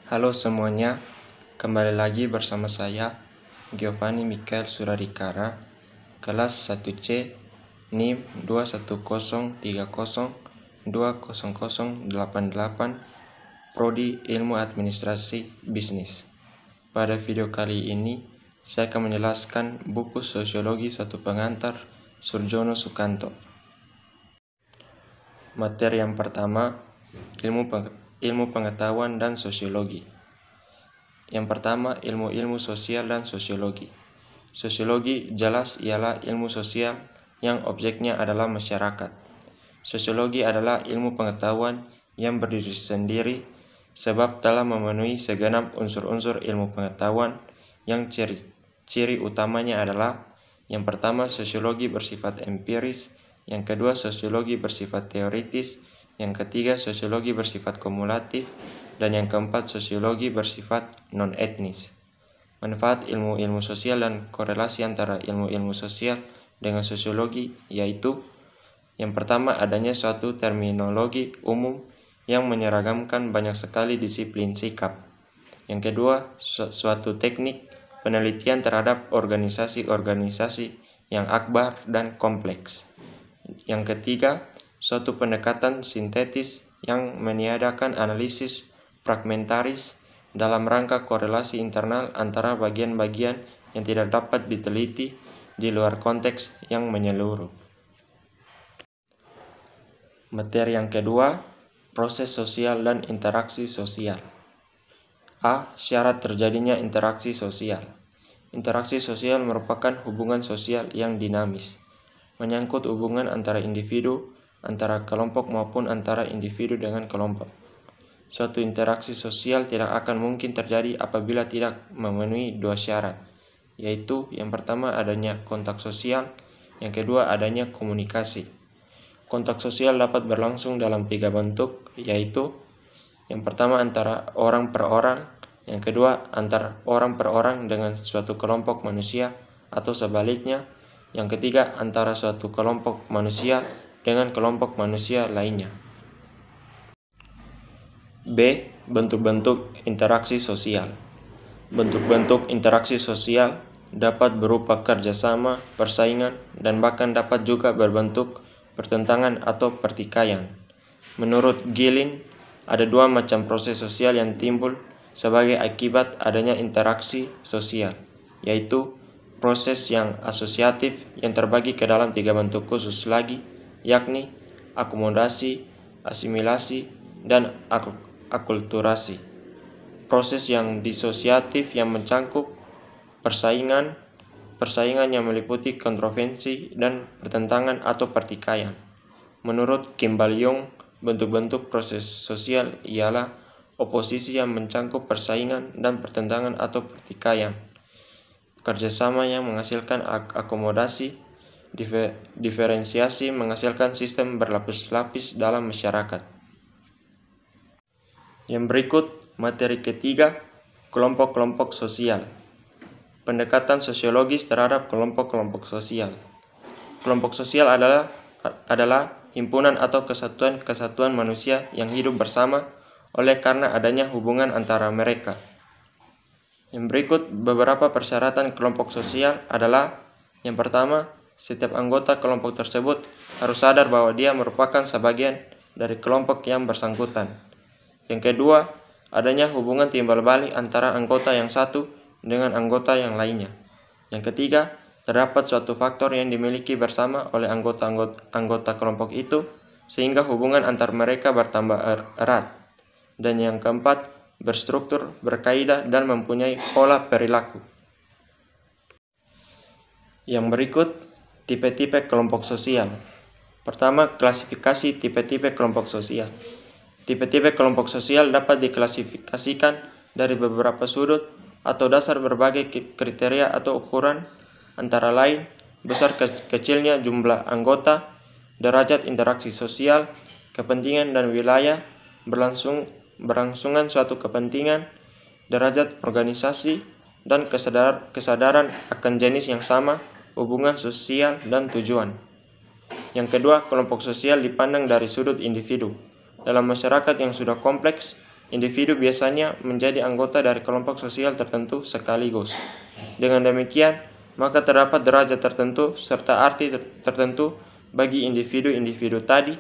Halo semuanya, kembali lagi bersama saya, Giovanni Mikael Suradikara, kelas 1C, NIM 21030200088, Prodi Ilmu Administrasi Bisnis. Pada video kali ini, saya akan menjelaskan buku Sosiologi Satu Pengantar Surjono Sukanto. Materi yang pertama, ilmu pengetahuan dan sosiologi. Yang pertama, ilmu sosial dan sosiologi. Sosiologi jelas ialah ilmu sosial yang objeknya adalah masyarakat. Sosiologi adalah ilmu pengetahuan yang berdiri sendiri sebab telah memenuhi segenap unsur-unsur ilmu pengetahuan yang ciri utamanya adalah: yang pertama, sosiologi bersifat empiris; yang kedua, sosiologi bersifat teoritis; yang ketiga, sosiologi bersifat kumulatif; dan yang keempat, sosiologi bersifat non-etnis. Manfaat ilmu-ilmu sosial dan korelasi antara ilmu-ilmu sosial dengan sosiologi yaitu: yang pertama, adanya suatu terminologi umum yang menyeragamkan banyak sekali disiplin sikap. Yang kedua, suatu teknik penelitian terhadap organisasi-organisasi yang akbar dan kompleks. Yang ketiga, suatu pendekatan sintetis yang meniadakan analisis fragmentaris dalam rangka korelasi internal antara bagian-bagian yang tidak dapat diteliti di luar konteks yang menyeluruh. Materi yang kedua, proses sosial dan interaksi sosial. A. Syarat terjadinya interaksi sosial. Interaksi sosial merupakan hubungan sosial yang dinamis, menyangkut hubungan antara individu, antara kelompok maupun antara individu dengan kelompok. Suatu interaksi sosial tidak akan mungkin terjadi apabila tidak memenuhi dua syarat, yaitu yang pertama, adanya kontak sosial; yang kedua, adanya komunikasi. Kontak sosial dapat berlangsung dalam 3 bentuk, yaitu: yang pertama, antara orang per orang; yang kedua, antar orang per orang dengan suatu kelompok manusia atau sebaliknya; yang ketiga, antara suatu kelompok manusia dengan kelompok manusia lainnya. B. Bentuk-bentuk interaksi sosial. Bentuk-bentuk interaksi sosial dapat berupa kerjasama, persaingan, dan bahkan dapat juga berbentuk pertentangan atau pertikaian. Menurut Gilin, ada 2 macam proses sosial yang timbul sebagai akibat adanya interaksi sosial, yaitu proses yang asosiatif yang terbagi ke dalam 3 bentuk khusus lagi, yakni akomodasi, asimilasi, dan akulturasi. Proses yang disosiatif yang mencangkup persaingan yang meliputi kontroversi dan pertentangan atau pertikaian. Menurut Kimball Young, bentuk-bentuk proses sosial ialah oposisi yang mencangkup persaingan dan pertentangan atau pertikaian, kerjasama yang menghasilkan akomodasi, diferensiasi menghasilkan sistem berlapis-lapis dalam masyarakat. Yang berikut, materi ketiga, kelompok-kelompok sosial. Pendekatan sosiologis terhadap kelompok-kelompok sosial. Kelompok sosial adalah himpunan atau kesatuan manusia yang hidup bersama oleh karena adanya hubungan antara mereka. Yang berikut beberapa persyaratan kelompok sosial adalah: yang pertama, setiap anggota kelompok tersebut harus sadar bahwa dia merupakan sebagian dari kelompok yang bersangkutan. Yang kedua, adanya hubungan timbal balik antara anggota yang satu dengan anggota yang lainnya. Yang ketiga, terdapat suatu faktor yang dimiliki bersama oleh anggota kelompok itu sehingga hubungan antar mereka bertambah erat. Dan yang keempat, berstruktur, berkaidah, dan mempunyai pola perilaku. Yang berikut, tipe-tipe kelompok sosial. Pertama, klasifikasi tipe-tipe kelompok sosial. Tipe-tipe kelompok sosial dapat diklasifikasikan dari beberapa sudut atau dasar berbagai kriteria atau ukuran, antara lain besar kecilnya jumlah anggota, derajat interaksi sosial, kepentingan dan wilayah, berlangsungan suatu kepentingan, derajat organisasi, dan kesadaran akan jenis yang sama, hubungan sosial, dan tujuan. Yang kedua, kelompok sosial dipandang dari sudut individu. Dalam masyarakat yang sudah kompleks, individu biasanya menjadi anggota dari kelompok sosial tertentu sekaligus. Dengan demikian, maka terdapat derajat tertentu serta arti tertentu bagi individu-individu tadi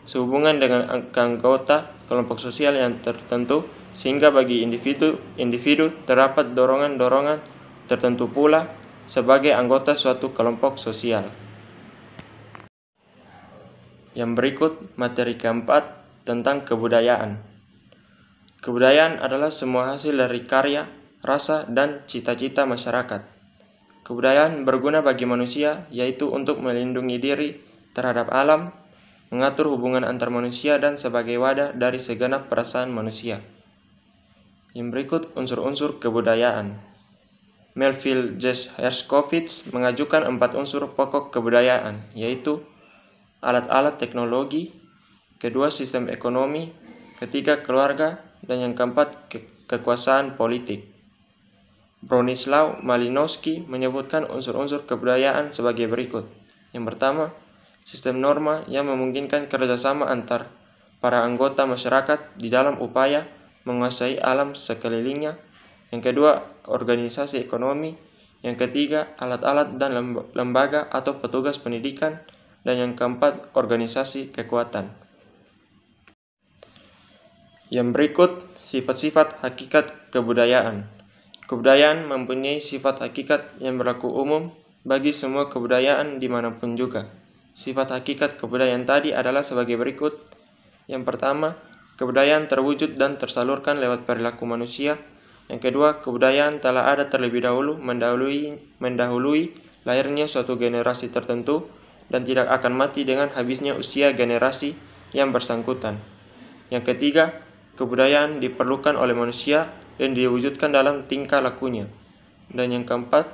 sehubungan dengan anggota kelompok sosial yang tertentu, sehingga bagi individu terdapat dorongan-dorongan tertentu pula sebagai anggota suatu kelompok sosial. Yang berikut materi keempat tentang kebudayaan. Kebudayaan adalah semua hasil dari karya, rasa, dan cita-cita masyarakat. Kebudayaan berguna bagi manusia, yaitu untuk melindungi diri terhadap alam, mengatur hubungan antar manusia, dan sebagai wadah dari segenap perasaan manusia. Yang berikut unsur-unsur kebudayaan. Melville J. Herskovits mengajukan 4 unsur pokok kebudayaan, yaitu alat-alat teknologi, kedua sistem ekonomi, ketiga keluarga, dan yang keempat kekuasaan politik. Bronislaw Malinowski menyebutkan unsur-unsur kebudayaan sebagai berikut. Yang pertama, sistem norma yang memungkinkan kerjasama antar para anggota masyarakat di dalam upaya menguasai alam sekelilingnya. Yang kedua, organisasi ekonomi. Yang ketiga, alat-alat dan lembaga atau petugas pendidikan. Dan yang keempat, organisasi kekuatan. Yang berikut, sifat-sifat hakikat kebudayaan. Kebudayaan mempunyai sifat hakikat yang berlaku umum bagi semua kebudayaan dimanapun juga. Sifat hakikat kebudayaan tadi adalah sebagai berikut. Yang pertama, kebudayaan terwujud dan tersalurkan lewat perilaku manusia. Yang kedua, kebudayaan telah ada terlebih dahulu mendahului lahirnya suatu generasi tertentu dan tidak akan mati dengan habisnya usia generasi yang bersangkutan. Yang ketiga, kebudayaan diperlukan oleh manusia dan diwujudkan dalam tingkah lakunya. Dan yang keempat,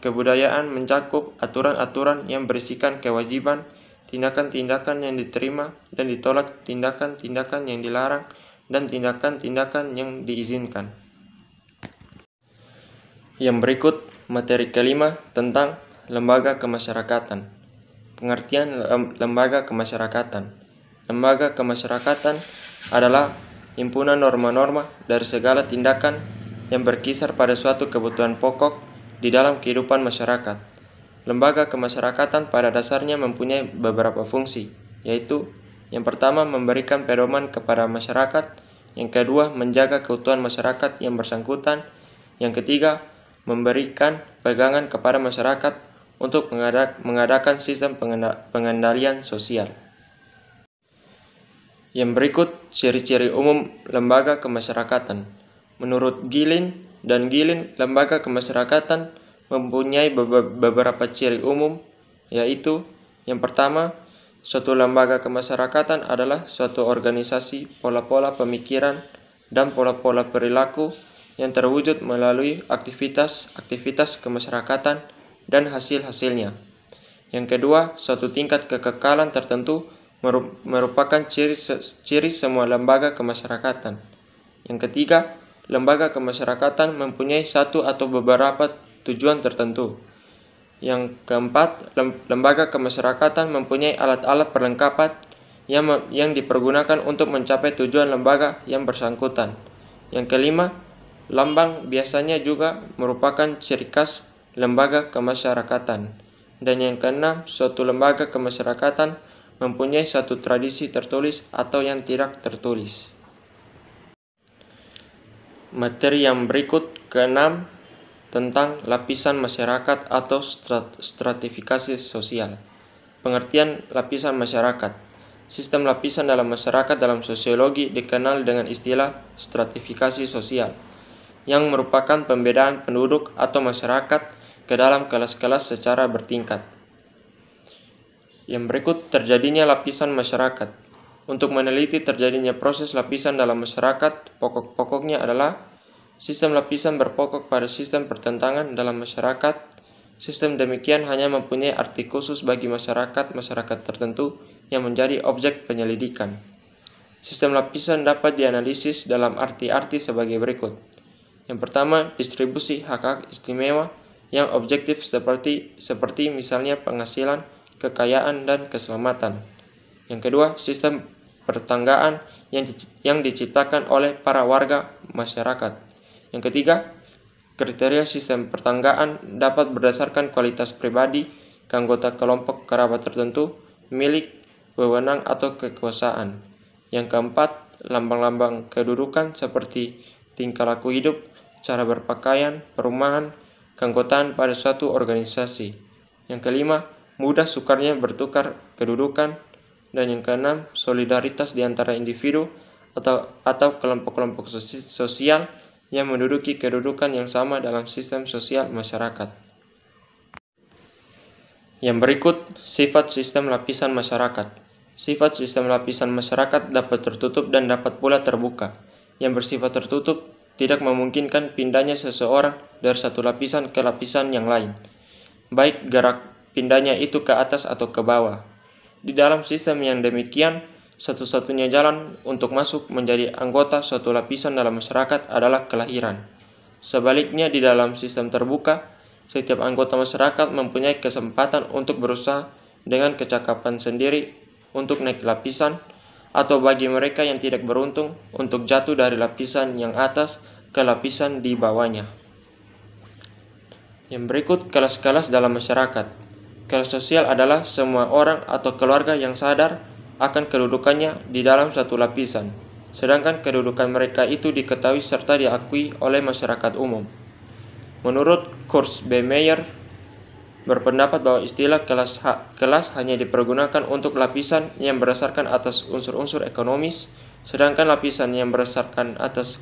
kebudayaan mencakup aturan-aturan yang berisikan kewajiban, tindakan-tindakan yang diterima dan ditolak, tindakan-tindakan yang dilarang, dan tindakan-tindakan yang diizinkan. Yang berikut materi kelima tentang lembaga kemasyarakatan. Pengertian lembaga kemasyarakatan. Lembaga kemasyarakatan adalah himpunan norma-norma dari segala tindakan yang berkisar pada suatu kebutuhan pokok di dalam kehidupan masyarakat. Lembaga kemasyarakatan pada dasarnya mempunyai beberapa fungsi, yaitu yang pertama memberikan pedoman kepada masyarakat, yang kedua menjaga keutuhan masyarakat yang bersangkutan, yang ketiga memberikan pegangan kepada masyarakat untuk mengadakan sistem pengendalian sosial. Yang berikut ciri-ciri umum lembaga kemasyarakatan. Menurut Gilin, lembaga kemasyarakatan mempunyai beberapa ciri umum, yaitu yang pertama, suatu lembaga kemasyarakatan adalah suatu organisasi pola-pola pemikiran dan pola-pola perilaku yang terwujud melalui aktivitas kemasyarakatan dan hasil-hasilnya. Yang kedua, suatu tingkat kekekalan tertentu merupakan ciri semua lembaga kemasyarakatan. Yang ketiga, lembaga kemasyarakatan mempunyai satu atau beberapa tujuan tertentu. Yang keempat, lembaga kemasyarakatan mempunyai alat-alat perlengkapan yang dipergunakan untuk mencapai tujuan lembaga yang bersangkutan. Yang kelima, lambang biasanya juga merupakan ciri khas lembaga kemasyarakatan. Dan yang keenam, suatu lembaga kemasyarakatan mempunyai satu tradisi tertulis atau yang tidak tertulis. Materi yang berikut keenam tentang lapisan masyarakat atau stratifikasi sosial. Pengertian lapisan masyarakat. Sistem lapisan dalam masyarakat dalam sosiologi dikenal dengan istilah stratifikasi sosial, yang merupakan pembedaan penduduk atau masyarakat ke dalam kelas-kelas secara bertingkat. Yang berikut terjadinya lapisan masyarakat. Untuk meneliti terjadinya proses lapisan dalam masyarakat, pokok-pokoknya adalah sistem lapisan berpokok pada sistem pertentangan dalam masyarakat. Sistem demikian hanya mempunyai arti khusus bagi masyarakat tertentu yang menjadi objek penyelidikan. Sistem lapisan dapat dianalisis dalam arti-arti sebagai berikut. Yang pertama, distribusi hak-hak istimewa yang objektif seperti misalnya penghasilan, kekayaan, dan keselamatan. Yang kedua, sistem pertanggaan yang diciptakan oleh para warga masyarakat. Yang ketiga, kriteria sistem pertanggaan dapat berdasarkan kualitas pribadi, anggota kelompok kerabat tertentu, milik, wewenang atau kekuasaan. Yang keempat, lambang-lambang kedudukan seperti tingkah laku hidup, cara berpakaian, perumahan, keanggotaan pada suatu organisasi. Yang kelima, mudah sukarnya bertukar kedudukan. Dan yang keenam, solidaritas di antara individu atau kelompok-kelompok sosial yang menduduki kedudukan yang sama dalam sistem sosial masyarakat. Yang berikut, sifat sistem lapisan masyarakat. Sifat sistem lapisan masyarakat dapat tertutup dan dapat pula terbuka. Yang bersifat tertutup tidak memungkinkan pindahnya seseorang dari satu lapisan ke lapisan yang lain, baik gerak pindahnya itu ke atas atau ke bawah. Di dalam sistem yang demikian, satu-satunya jalan untuk masuk menjadi anggota suatu lapisan dalam masyarakat adalah kelahiran. Sebaliknya, di dalam sistem terbuka, setiap anggota masyarakat mempunyai kesempatan untuk berusaha dengan kecakapan sendiri untuk naik lapisan, atau bagi mereka yang tidak beruntung untuk jatuh dari lapisan yang atas ke lapisan di bawahnya. Yang berikut, kelas-kelas dalam masyarakat. Kelas sosial adalah semua orang atau keluarga yang sadar akan kedudukannya di dalam satu lapisan, sedangkan kedudukan mereka itu diketahui serta diakui oleh masyarakat umum. Menurut Kurt B. Meyer, berpendapat bahwa istilah kelas hanya dipergunakan untuk lapisan yang berdasarkan atas unsur-unsur ekonomis, sedangkan lapisan yang berdasarkan atas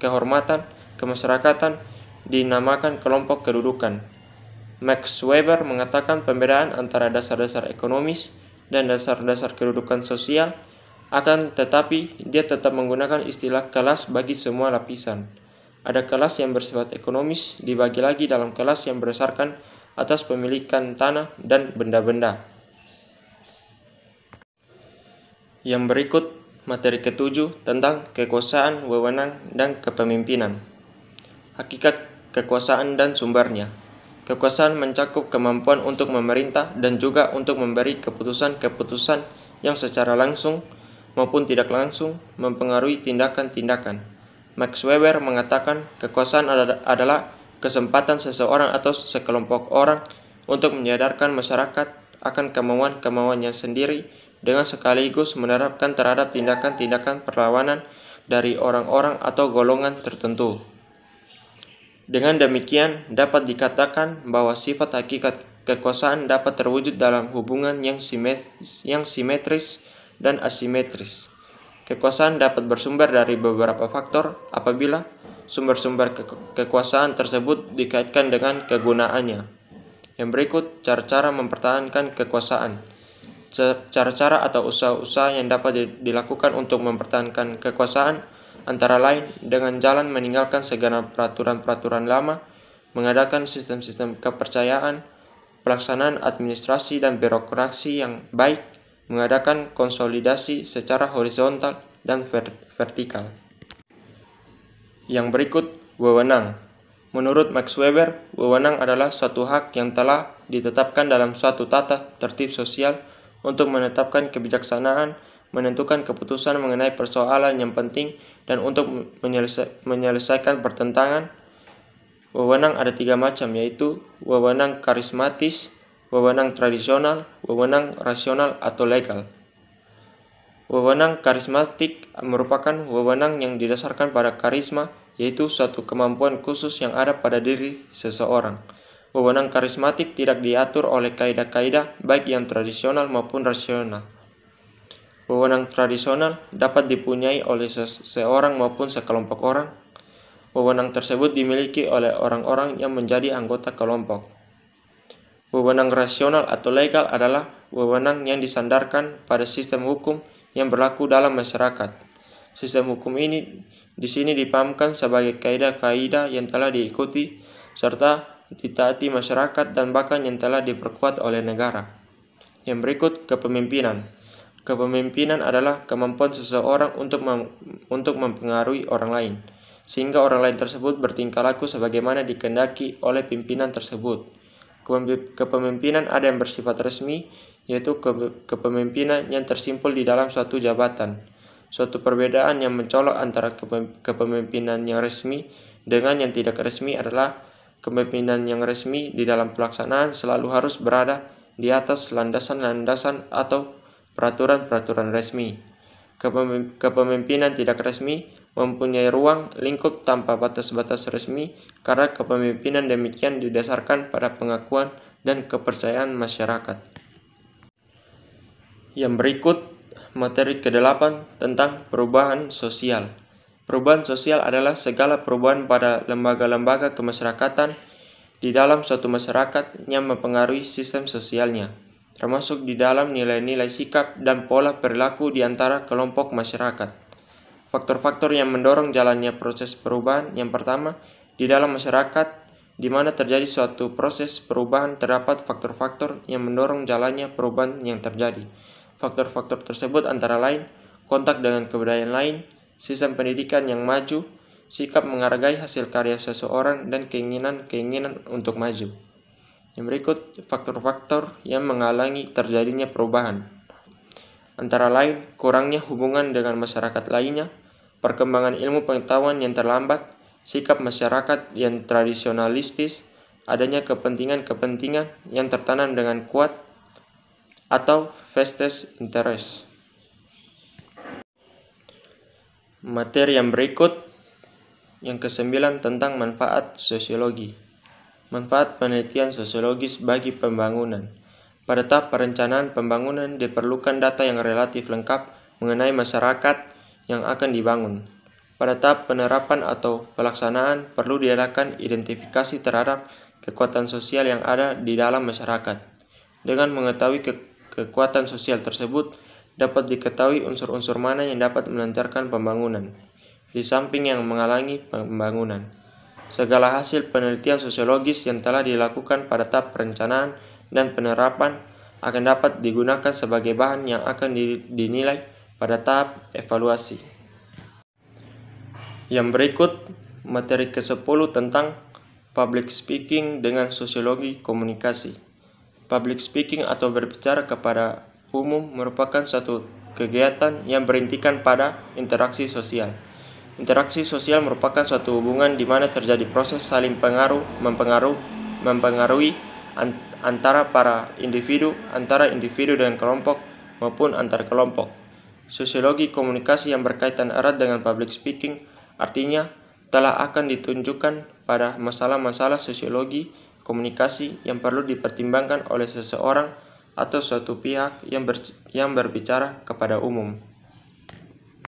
kehormatan kemasyarakatan dinamakan kelompok kedudukan. Max Weber mengatakan pembedaan antara dasar-dasar ekonomis dan dasar-dasar kedudukan sosial, akan tetapi dia tetap menggunakan istilah kelas bagi semua lapisan. Ada kelas yang bersifat ekonomis dibagi lagi dalam kelas yang berdasarkan atas pemilikan tanah dan benda-benda. Yang berikut materi ketujuh tentang kekuasaan, wewenang, dan kepemimpinan. Hakikat kekuasaan dan sumbernya. Kekuasaan mencakup kemampuan untuk memerintah dan juga untuk memberi keputusan-keputusan yang secara langsung maupun tidak langsung mempengaruhi tindakan-tindakan. Max Weber mengatakan kekuasaan adalah kesempatan seseorang atau sekelompok orang untuk menyadarkan masyarakat akan kemauan-kemauannya sendiri dengan sekaligus menerapkan terhadap tindakan-tindakan perlawanan dari orang-orang atau golongan tertentu. Dengan demikian, dapat dikatakan bahwa sifat hakikat kekuasaan dapat terwujud dalam hubungan yang simetris dan asimetris. Kekuasaan dapat bersumber dari beberapa faktor apabila sumber-sumber kekuasaan tersebut dikaitkan dengan kegunaannya. Yang berikut, cara-cara mempertahankan kekuasaan. Cara-cara atau usaha-usaha yang dapat dilakukan untuk mempertahankan kekuasaan antara lain dengan jalan meninggalkan segenap peraturan-peraturan lama, mengadakan sistem-sistem kepercayaan, pelaksanaan administrasi dan birokrasi yang baik, mengadakan konsolidasi secara horizontal dan vertikal. Yang berikut, wewenang. Menurut Max Weber, wewenang adalah suatu hak yang telah ditetapkan dalam suatu tata tertib sosial untuk menetapkan kebijaksanaan, menentukan keputusan mengenai persoalan yang penting, dan untuk menyelesaikan pertentangan. Wewenang ada 3 macam, yaitu wewenang karismatis, wewenang tradisional, wewenang rasional atau legal. Wewenang karismatik merupakan wewenang yang didasarkan pada karisma, yaitu suatu kemampuan khusus yang ada pada diri seseorang. Wewenang karismatik tidak diatur oleh kaidah-kaidah baik yang tradisional maupun rasional. Wewenang tradisional dapat dipunyai oleh seseorang maupun sekelompok orang. Wewenang tersebut dimiliki oleh orang-orang yang menjadi anggota kelompok. Wewenang rasional atau legal adalah wewenang yang disandarkan pada sistem hukum yang berlaku dalam masyarakat. Sistem hukum ini di sini dipahamkan sebagai kaidah-kaidah yang telah diikuti serta ditaati masyarakat dan bahkan yang telah diperkuat oleh negara. Yang berikut, kepemimpinan. Kepemimpinan adalah kemampuan seseorang untuk mempengaruhi orang lain, sehingga orang lain tersebut bertingkah laku sebagaimana dikehendaki oleh pimpinan tersebut. Kepemimpinan ada yang bersifat resmi, yaitu kepemimpinan yang tersimpul di dalam suatu jabatan, Suatu perbedaan yang mencolok antara kepemimpinan yang resmi dengan yang tidak resmi adalah kepemimpinan yang resmi di dalam pelaksanaan selalu harus berada di atas landasan-landasan atau peraturan-peraturan resmi. Kepemimpinan tidak resmi mempunyai ruang lingkup tanpa batas-batas resmi karena kepemimpinan demikian didasarkan pada pengakuan dan kepercayaan masyarakat. Yang berikut materi ke-8 tentang perubahan sosial. Perubahan sosial adalah segala perubahan pada lembaga-lembaga kemasyarakatan di dalam suatu masyarakat yang mempengaruhi sistem sosialnya, termasuk di dalam nilai-nilai sikap dan pola perilaku di antara kelompok masyarakat. Faktor-faktor yang mendorong jalannya proses perubahan. Yang pertama, di dalam masyarakat di mana terjadi suatu proses perubahan terdapat faktor-faktor yang mendorong jalannya perubahan yang terjadi. Faktor-faktor tersebut antara lain kontak dengan kebudayaan lain, sistem pendidikan yang maju, sikap menghargai hasil karya seseorang, dan keinginan untuk maju. Yang berikut faktor-faktor yang menghalangi terjadinya perubahan. Antara lain, kurangnya hubungan dengan masyarakat lainnya, perkembangan ilmu pengetahuan yang terlambat, sikap masyarakat yang tradisionalistis, adanya kepentingan-kepentingan yang tertanam dengan kuat, atau vested interest. Materi yang berikut, yang ke-9 tentang manfaat sosiologi. Manfaat penelitian sosiologis bagi pembangunan. Pada tahap perencanaan pembangunan diperlukan data yang relatif lengkap mengenai masyarakat yang akan dibangun. Pada tahap penerapan atau pelaksanaan perlu diadakan identifikasi terhadap kekuatan sosial yang ada di dalam masyarakat. Dengan mengetahui kekuatan sosial tersebut, dapat diketahui unsur-unsur mana yang dapat melancarkan pembangunan, di samping yang menghalangi pembangunan. Segala hasil penelitian sosiologis yang telah dilakukan pada tahap perencanaan dan penerapan akan dapat digunakan sebagai bahan yang akan dinilai pada tahap evaluasi. Yang berikut, materi ke-10 tentang public speaking dengan sosiologi komunikasi. Public speaking atau berbicara kepada umum merupakan suatu kegiatan yang berintikan pada interaksi sosial. Interaksi sosial merupakan suatu hubungan di mana terjadi proses saling mempengaruhi antara para individu, antara individu dengan kelompok, maupun antar kelompok. Sosiologi komunikasi yang berkaitan erat dengan public speaking artinya telah akan ditunjukkan pada masalah-masalah sosiologi komunikasi yang perlu dipertimbangkan oleh seseorang atau suatu pihak yang berbicara kepada umum.